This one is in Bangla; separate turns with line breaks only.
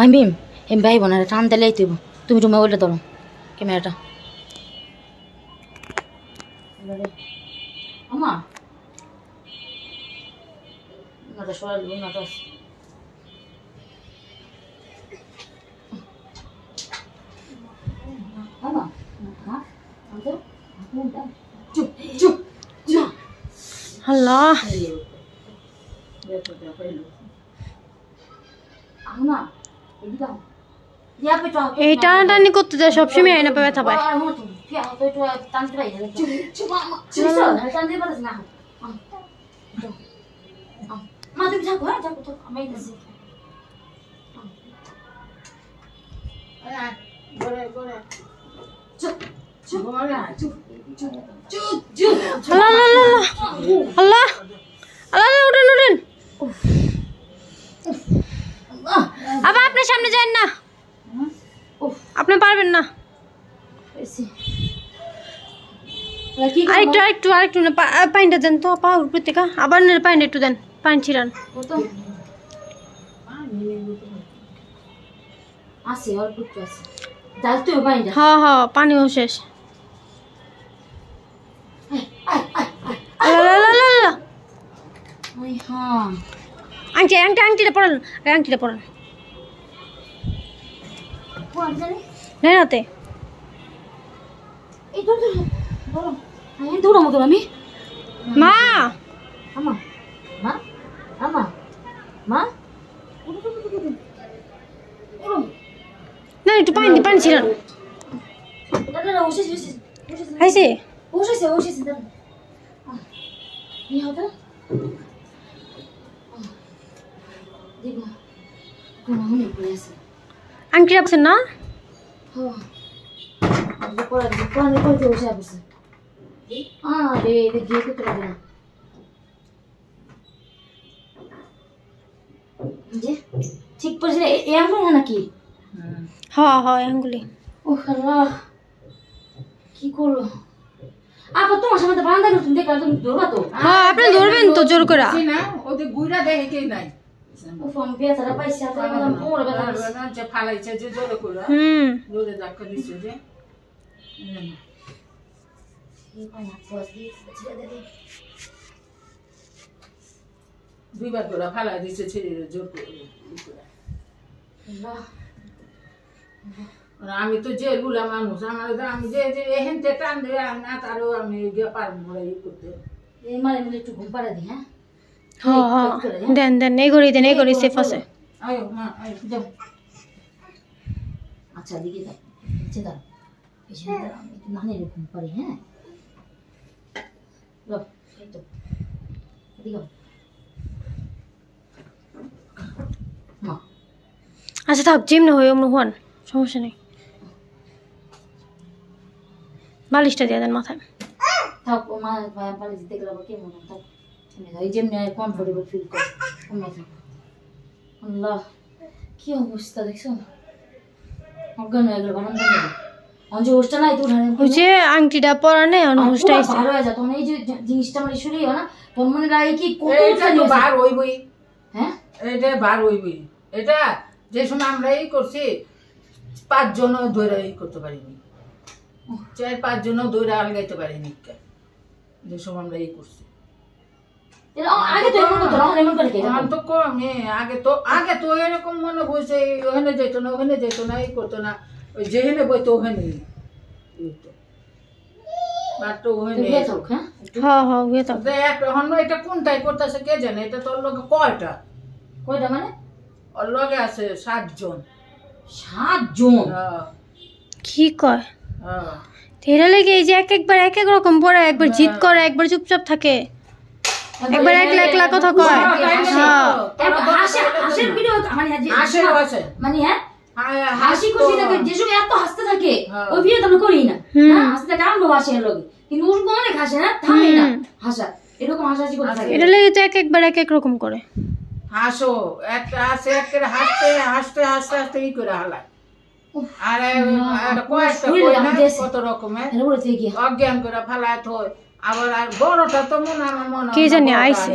আমি এম ভাই বোনারে টান দিলে তুই তুমি তুমি ওইটা ধরো ক্যামেরাটা আমা নাটা সরাল নাটা আমা হ্যাঁ আচ্ছা চুপ চুপ চুপ আল্লাহ আমা এদিকে এই টানাটানি করতে যায় সবসময় আয়না পাবে থাবাই আল্লাহ আল্লাহ উঠেন উঠেন আবার আপনার সামনে যান না আপনি পারবেন না আরেকটু না পানিটা দেন তো পা উপর থেকে আবার পানিটা একটু দেন পানি ছিড়ান হ্যাঁ হ্যাঁ পানিও শেষ আংটিটা পড়ান আংটিটা পড়ান নেনাতে মা না একটু পানি ছিলেন আইসে আংটিটা পড়ছেন না ঠিক পড়েছিল এই আঙ্গুল নাকি হ্যাঁ হ্যাঁ আঙ্গুলি ও আল্লাহ কি করলো আপা তোমার সামনে বারান্দা তুমি দেখলা তুমি ধরবা তো হ্যাঁ আপনি ধরবেন তো জোর করে না ওতে গুইরা দেখে কেই নাই ও ফোন বেচারা পয়সা তো মোর বেচারা যে ফালাইছে যে জোর করে জোরে ধাক্কা দিছে যে এই পানা পয়সা দিয়ে দে দুইবার করে ফালাই দিছে ছেড়ে জোর করে আল্লাহ আমি তো যে বুলা মানুষ আমার আমি যে যে এহেনতে টান দিয়ে না তারও আমি গিয়ে পারবো এই করতে এই মারে মিলে একটু ঘুম পাড়া দি হ্যাঁ হ্যাঁ হ্যাঁ দেন দেন এই ঘড়ি সেফ আছে আয়ো মা আয়ো যাও আচ্ছা দিকে যাও নিচে দাও এসে দাও আমি একটু নানি ঘুম পাড়ি হ্যাঁ লো এই তো দিগো মা আচ্ছা থাক জিম না হয় অমন হন সমস্যা নেই বালিশটা দিয়ে দেন মাথায় থাক ও মা বালিশ দিতে গেলে কেমন থাক এই যেমনি কমফোর্টেবল ফিল কর আল্লাহ কি অবস্থা দেখছো অজ্ঞান হয়ে গেল বারান্দা নেই অঞ্জে হোস্টা নাই তো ওই যে আংটিটা পরা নেই অন হোস্টা আইছে ভালো হয়ে যা তখন এই যে জিনিসটা আমার শুনেই না তোর মনে লাগে কি কত বার হইবই হ্যাঁ এটা বার হইবই এটা যে সময় আমরা এই করছি 5 জন ধরে এই করতে পারিনি 4-5 জন ধরে আলগাইতে পারিনি যে সময় আমরা এই করছি আগে তো এমন করতো না এমন করে কে তো কমে আগে তো এরকম মনে হইছে ওখানে যেত না এই করতো না ওই যেখানে বইতো ওখানে বাট ওখানে হ্যাঁ হ্যাঁ ওই তো দেখ এখন এটা কোনটাই করতেছে কে জানে এটা তোর লোক কয়টা মানে ওর লগে আছে 7 জন কি কয় তেরা লাগে এই যে একবার এক এক রকম পড়ে একবার জিদ করে একবার চুপচাপ থাকে একবার একলা কথা কয় হ্যাঁ হাসির ভিডিও মানে আছে মানে হ্যাঁ হাসি খুশি থাকে যে সময় এত হাসতে থাকে ওই ভিডিও তো আমরা করি না হ্যাঁ হাসতে থাকে আমরা হাসি লাগে কিন্তু ওর অনেক হাসে না থামে না হাসা এরকম হাসাহাসি করে থাকে এটা লাগে তো একবার এক এক রকম করে হাসো একটা হাসে একটা হাসতে ই করে হালা আরে কত রকমের অজ্ঞান করে ফালায় থয়
আবার আর বড়টা তো মনে আমার মনে
কে জানি আইছে